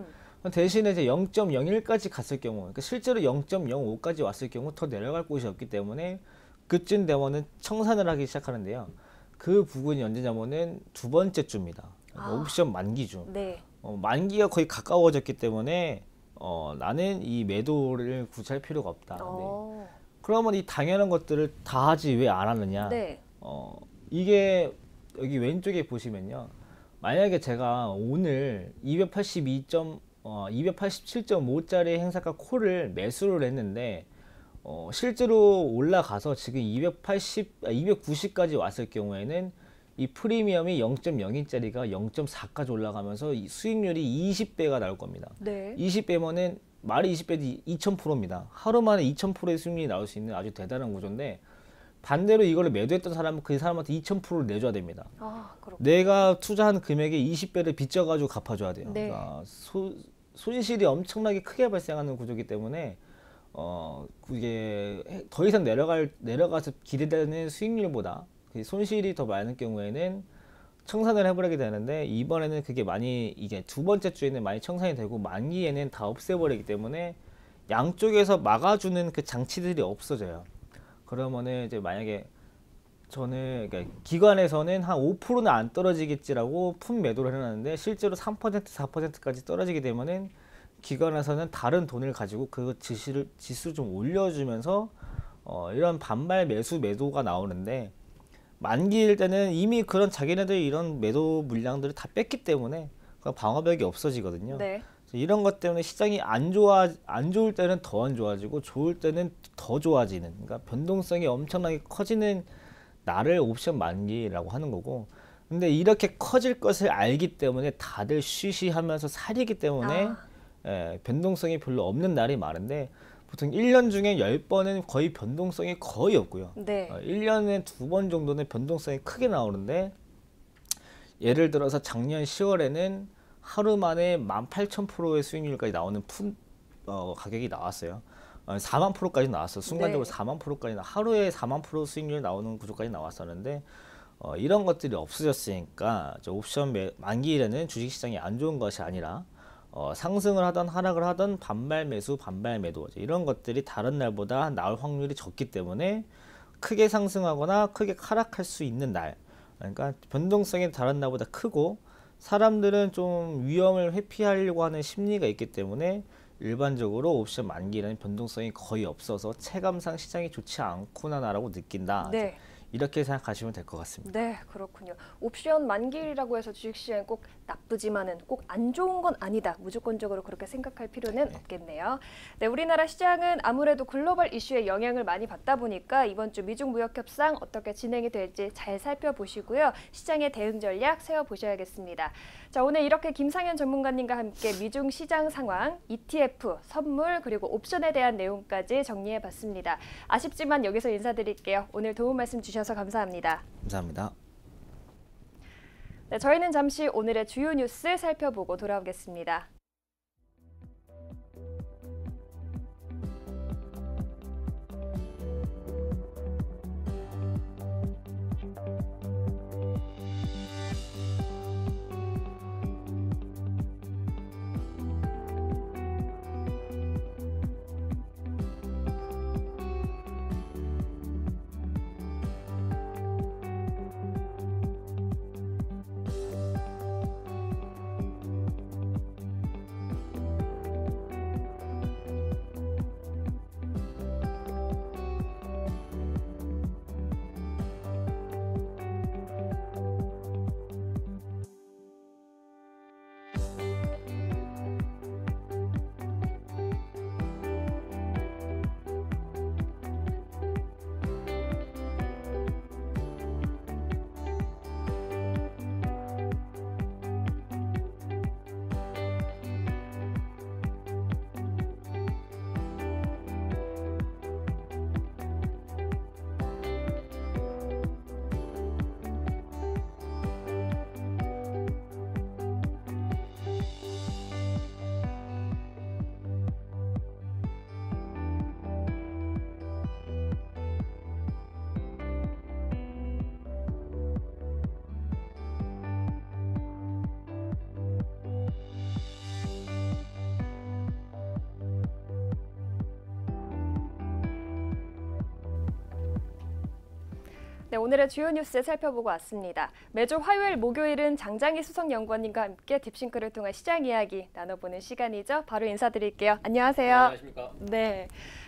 대신에 이제 0.01까지 갔을 경우 그러니까 실제로 0.05까지 왔을 경우 더 내려갈 곳이 없기 때문에 그쯤 되면은 청산을 하기 시작하는데요. 그 부분이 언제냐면은 두 번째 주입니다. 옵션 만기주. 네. 만기가 거의 가까워졌기 때문에 나는 이 매도를 굳이 할 필요가 없다. 네. 그러면 이 당연한 것들을 다 하지 왜 안 하느냐? 네. 이게 여기 왼쪽에 보시면요. 만약에 제가 오늘 287.5짜리 행사가 콜을 매수를 했는데 실제로 올라가서 지금 290까지 왔을 경우에는 이 프리미엄이 0.02짜리가 0.4까지 올라가면서 이 수익률이 20배가 나올 겁니다. 네. 20배면은 말이 20배도 2000%입니다. 하루 만에 2000%의 수익률이 나올 수 있는 아주 대단한 구조인데 반대로 이걸 매도했던 사람은 그 사람한테 2000%를 내줘야 됩니다. 내가 투자한 금액의 20배를 빚져가지고 갚아줘야 돼요. 네. 그러니까 손실이 엄청나게 크게 발생하는 구조이기 때문에 그게 더 이상 내려가서 기대되는 수익률보다 그 손실이 더 많은 경우에는 청산을 해버리게 되는데 이번에는 그게 많이 이게 두 번째 주에는 많이 청산이 되고 만기에는 다 없애버리기 때문에 양쪽에서 막아주는 그 장치들이 없어져요. 그러면은 이제 만약에 저는 그러니까 기관에서는 한 5%는 안 떨어지겠지라고 푼 매도를 해놨는데 실제로 3% 4%까지 떨어지게 되면은 기관에서는 다른 돈을 가지고 그 지수를 좀 올려주면서 이런 반발 매도가 나오는데 만기일 때는 이미 그런 자기네들이 이런 매도 물량들을 다 뺐기 때문에 그 방어벽이 없어지거든요. 네. 이런 것 때문에 시장이 안 좋을 때는 더 안 좋아지고 좋을 때는 더 좋아지는, 그러니까 변동성이 엄청나게 커지는 날을 옵션 만기라고 하는 거고, 근데 이렇게 커질 것을 알기 때문에 다들 쉬쉬하면서 사리기 때문에 변동성이 별로 없는 날이 많은데 보통 1년 중에 10번은 거의 변동성이 거의 없고요. 네. 1년에 2번 정도는 변동성이 크게 나오는데 예를 들어서 작년 10월에는 하루 만에 18,000%의 수익률까지 나오는 가격이 나왔어요. 4만 프로까지 나왔어요. 순간적으로 네. 4만 프로까지 하루에 4만 프로 수익률 나오는 구조까지 나왔었는데 이런 것들이 없어졌으니까 옵션 만기일에는 주식시장이 안 좋은 것이 아니라 상승을 하던 하락을 하던 반발 매수 반발 매도 이런 것들이 다른 날보다 나올 확률이 적기 때문에 크게 상승하거나 크게 하락할 수 있는 날, 그러니까 변동성이 다른 날보다 크고 사람들은 좀 위험을 회피하려고 하는 심리가 있기 때문에 일반적으로 옵션 만기라는 변동성이 거의 없어서 체감상 시장이 좋지 않구나라고 느낀다. 네. 이렇게 생각하시면 될 것 같습니다. 네, 그렇군요. 옵션 만기일이라고 해서 주식시장이 꼭 나쁘지만은 꼭 안 좋은 건 아니다. 무조건적으로 그렇게 생각할 필요는 없겠네요. 네, 우리나라 시장은 아무래도 글로벌 이슈에 영향을 많이 받다 보니까 이번 주 미중 무역 협상 어떻게 진행이 될지 잘 살펴보시고요. 시장의 대응 전략 세워보셔야겠습니다. 자, 오늘 이렇게 김상현 전문가님과 함께 미중 시장 상황, ETF, 선물 그리고 옵션에 대한 내용까지 정리해봤습니다. 아쉽지만 여기서 인사드릴게요. 오늘 도움 말씀 주셔서 감사합니다. 감사합니다. 네, 저희는 잠시 오늘의 주요 뉴스 살펴보고 돌아오겠습니다. 네, 오늘의 주요 뉴스 살펴보고 왔습니다. 매주 화요일, 목요일은 장장희 수석연구원님과 함께 딥싱크를 통한 시장 이야기 나눠보는 시간이죠. 바로 인사드릴게요. 안녕하세요. 안녕하십니까. 네.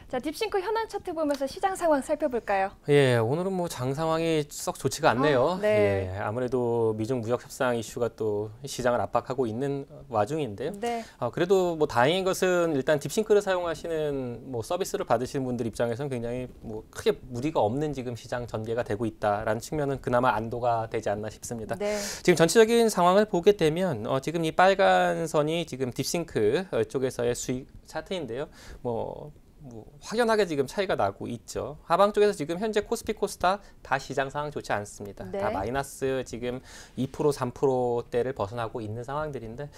자, 딥싱크 현안 차트 보면서 시장 상황 살펴볼까요? 예, 오늘은 뭐 장 상황이 썩 좋지가 않네요. 네. 예, 아무래도 미중 무역 협상 이슈가 또 시장을 압박하고 있는 와중인데요. 네. 그래도 뭐 다행인 것은 일단 딥싱크를 사용하시는 뭐 서비스를 받으시는 분들 입장에서는 굉장히 뭐 크게 무리가 없는 지금 시장 전개가 되고 있다라는 측면은 그나마 안도가 되지 않나 싶습니다. 네. 지금 전체적인 상황을 보게 되면 지금 이 빨간 선이 지금 딥싱크 쪽에서의 수익 차트인데요. 뭐 확연하게 지금 차이가 나고 있죠. 하방 쪽에서 지금 현재 코스피 코스닥 다 시장 상황 좋지 않습니다. 네. 다 마이너스 지금 2% 3%대를 벗어나고 있는 상황들인데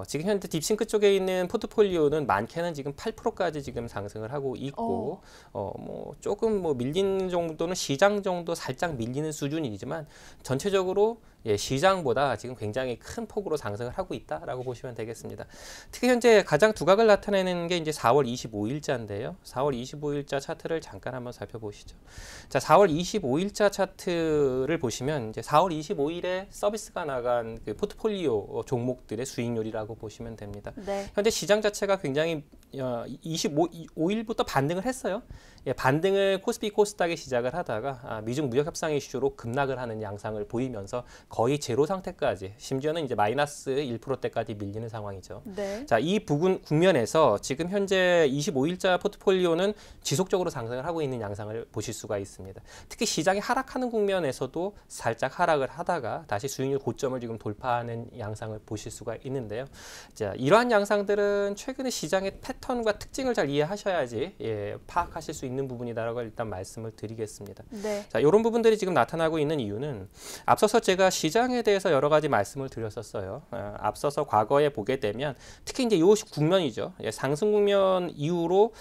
지금 현재 딥싱크 쪽에 있는 포트폴리오는 많게는 지금 8%까지 지금 상승을 하고 있고 뭐 조금 뭐 밀리는 정도는 시장 정도 살짝 밀리는 수준이지만 전체적으로 시장보다 지금 굉장히 큰 폭으로 상승을 하고 있다라고 보시면 되겠습니다. 특히 현재 가장 두각을 나타내는 게 이제 4월 25일자인데요. 4월 25일자 차트를 잠깐 한번 살펴보시죠. 자, 4월 25일자 차트를 보시면 이제 4월 25일에 서비스가 나간 그 포트폴리오 종목들의 수익률이라고 보시면 됩니다. 네. 현재 시장 자체가 굉장히 25일부터 반등을 했어요. 반등을 코스피 코스닥에 시작을 하다가 미중 무역 협상 이슈로 급락을 하는 양상을 보이면서 거의 제로 상태까지 심지어는 이제 마이너스 1%대까지 밀리는 상황이죠. 네. 자, 이 국면에서 지금 현재 25일자 포트폴리오는 지속적으로 상승을 하고 있는 양상을 보실 수가 있습니다. 특히 시장이 하락하는 국면에서도 살짝 하락을 하다가 다시 수익률 고점을 지금 돌파하는 양상을 보실 수가 있는데요. 자, 이러한 양상들은 최근에 시장의 패턴과 특징을 잘 이해하셔야지 파악하실 수 있는 부분이다라고 일단 말씀을 드리겠습니다. 네. 자, 이런 부분들이 지금 나타나고 있는 이유는 앞서서 제가 시장에 대해서 여러 가지 말씀을 드렸었어요. 앞서서 과거에 보게 되면 특히 이제 이 국면이죠. 상승 국면 이후로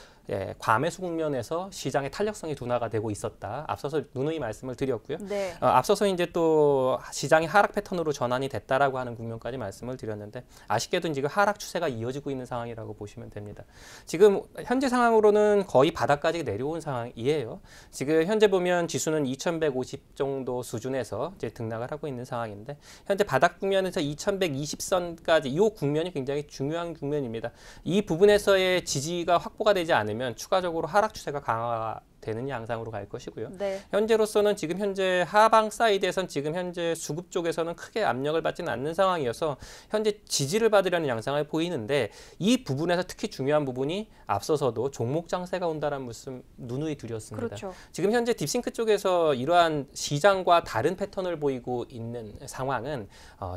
과매수 국면에서 시장의 탄력성이 둔화가 되고 있었다. 앞서서 누누이 말씀을 드렸고요. 네. 앞서서 이제 또 시장이 하락 패턴으로 전환이 됐다라고 하는 국면까지 말씀을 드렸는데 아쉽게도 지금 하락 추세가 이어지고 있는 상황이라고 보시면 됩니다. 지금 현재 상황으로는 거의 바닥까지 내려온 상황이에요. 지금 현재 보면 지수는 2150 정도 수준에서 이제 등락을 하고 있는 상황인데 현재 바닥 국면에서 2120선까지 이 국면이 굉장히 중요한 국면입니다. 이 부분에서의 지지가 확보가 되지 않으면 추가적으로 하락 추세가 강화되는 양상으로 갈 것이고요. 네. 현재로서는 지금 현재 하방 사이드에선 지금 현재 수급 쪽에서는 크게 압력을 받지는 않는 상황이어서 현재 지지를 받으려는 양상을 보이는데 이 부분에서 특히 중요한 부분이 앞서서도 종목 장세가 온다는 말씀 누누이 드렸습니다. 그렇죠. 지금 현재 딥싱크 쪽에서 이러한 시장과 다른 패턴을 보이고 있는 상황은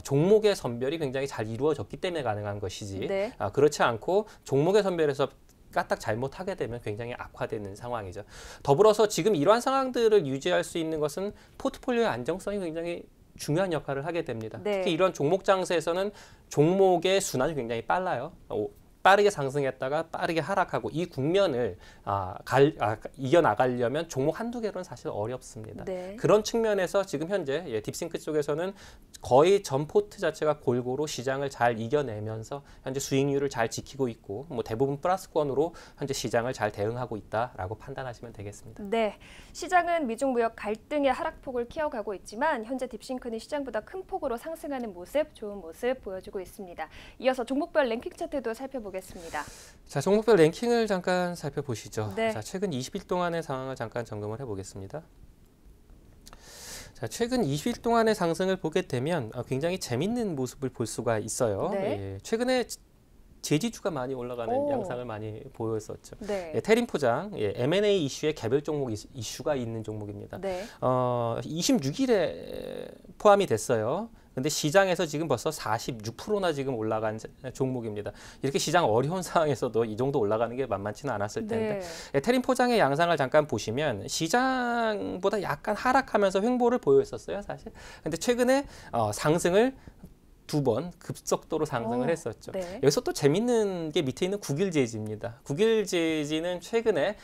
종목의 선별이 굉장히 잘 이루어졌기 때문에 가능한 것이지 네. 그렇지 않고 종목의 선별에서 까딱 잘못하게 되면 굉장히 악화되는 상황이죠. 더불어서 지금 이러한 상황들을 유지할 수 있는 것은 포트폴리오의 안정성이 굉장히 중요한 역할을 하게 됩니다. 네. 특히 이런 종목 장세에서는 종목의 순환이 굉장히 빨라요. 빠르게 상승했다가 빠르게 하락하고 이 국면을 이겨나가려면 종목 한두 개로는 사실 어렵습니다. 네. 그런 측면에서 지금 현재 딥싱크 쪽에서는 거의 전 포트 자체가 골고루 시장을 잘 이겨내면서 현재 수익률을 잘 지키고 있고 뭐 대부분 플러스권으로 현재 시장을 잘 대응하고 있다라고 판단하시면 되겠습니다. 네, 시장은 미중 무역 갈등의 하락폭을 키워가고 있지만 현재 딥싱크는 시장보다 큰 폭으로 상승하는 모습, 좋은 모습 보여주고 있습니다. 이어서 종목별 랭킹 차트도 살펴보겠습니다. 자, 종목별 랭킹을 잠깐 살펴보시죠. 네. 자, 최근 20일 동안의 상황을 잠깐 점검을 해보겠습니다. 자, 최근 20일 동안의 상승을 보게 되면 굉장히 재밌는 모습을 볼 수가 있어요. 네. 최근에 제지주가 많이 올라가는 오. 양상을 많이 보였었죠. 네. 테림포장 M&A 이슈에 개별 종목 이슈가 있는 종목입니다. 네. 26일에 포함이 됐어요. 근데 시장에서 지금 벌써 46%나 지금 올라간 종목입니다. 이렇게 시장 어려운 상황에서도 이 정도 올라가는 게 만만치는 않았을 텐데 테림포장의 양상을 잠깐 보시면 시장보다 약간 하락하면서 횡보를 보였었어요, 사실. 근데 최근에 상승을 두 번 급속도로 상승을 했었죠. 네. 여기서 또 재밌는 게 밑에 있는 국일제지입니다. 국일제지는 최근에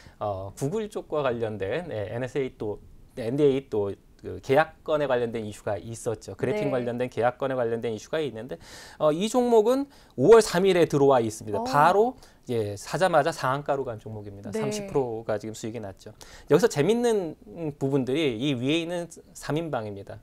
구글 쪽과 관련된 NSA 또 NDA 또 그 계약건에 관련된 이슈가 있었죠. 그래픽 네. 관련된 관련된 계약건에 관련된 이슈가 있는데 이 종목은 5월 3일에 들어와 있습니다. 바로 사자마자 상한가로 간 종목입니다. 네. 30%가 지금 수익이 났죠. 여기서 재밌는 부분들이 이 위에 있는 3인방입니다.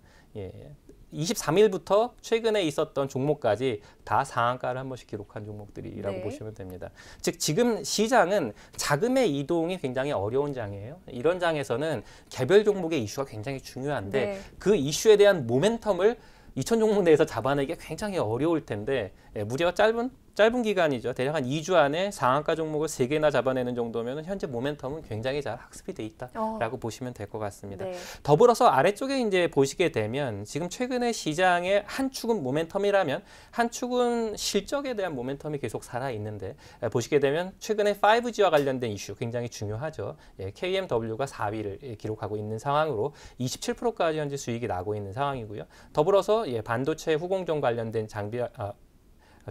23일부터 최근에 있었던 종목까지 다 상한가를 한 번씩 기록한 종목들이라고 네. 보시면 됩니다. 즉 지금 시장은 자금의 이동이 굉장히 어려운 장이에요. 이런 장에서는 개별 종목의 이슈가 굉장히 중요한데 네. 그 이슈에 대한 모멘텀을 2천 종목 내에서 잡아내기가 굉장히 어려울 텐데 무려 짧은 기간이죠. 대략 한 2주 안에 상한가 종목을 3개나 잡아내는 정도면 현재 모멘텀은 굉장히 잘 학습이 돼 있다라고 보시면 될 것 같습니다. 네. 더불어서 아래쪽에 이제 보시게 되면 지금 최근에 시장의 한 축은 모멘텀이라면 한 축은 실적에 대한 모멘텀이 계속 살아 있는데 보시게 되면 최근에 5G와 관련된 이슈 굉장히 중요하죠. KMW가 4위를 기록하고 있는 상황으로 27%까지 현재 수익이 나고 있는 상황이고요. 더불어서 반도체 후공정 관련된 장비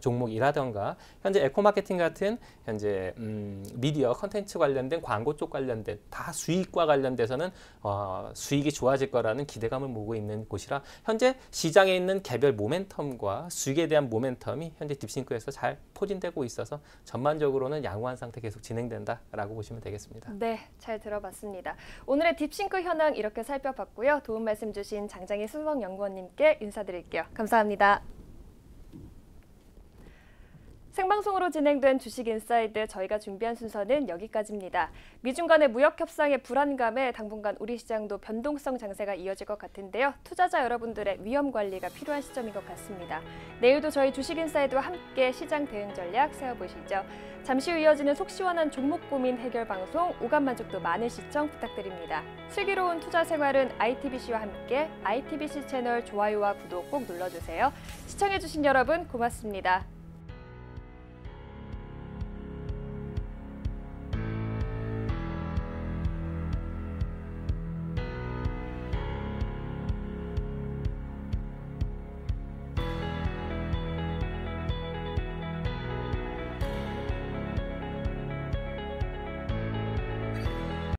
종목이라던가 현재 에코마케팅 같은 현재 미디어 컨텐츠 관련된 광고 쪽 관련된 다 수익과 관련돼서는 수익이 좋아질 거라는 기대감을 모으고 있는 곳이라 현재 시장에 있는 개별 모멘텀과 수익에 대한 모멘텀이 현재 딥싱크에서 잘 포진되고 있어서 전반적으로는 양호한 상태 계속 진행된다라고 보시면 되겠습니다. 네, 잘 들어봤습니다. 오늘의 딥싱크 현황 이렇게 살펴봤고요. 도움 말씀 주신 장장희 수석연구원님께 인사드릴게요. 감사합니다. 생방송으로 진행된 주식인사이드 저희가 준비한 순서는 여기까지입니다. 미중 간의 무역 협상의 불안감에 당분간 우리 시장도 변동성 장세가 이어질 것 같은데요. 투자자 여러분들의 위험 관리가 필요한 시점인 것 같습니다. 내일도 저희 주식인사이드와 함께 시장 대응 전략 세워보시죠. 잠시 후 이어지는 속 시원한 종목 고민 해결 방송 오감 만족도 많은 시청 부탁드립니다. 슬기로운 투자 생활은 ITBC와 함께 ITBC 채널 좋아요와 구독 꼭 눌러주세요. 시청해주신 여러분 고맙습니다.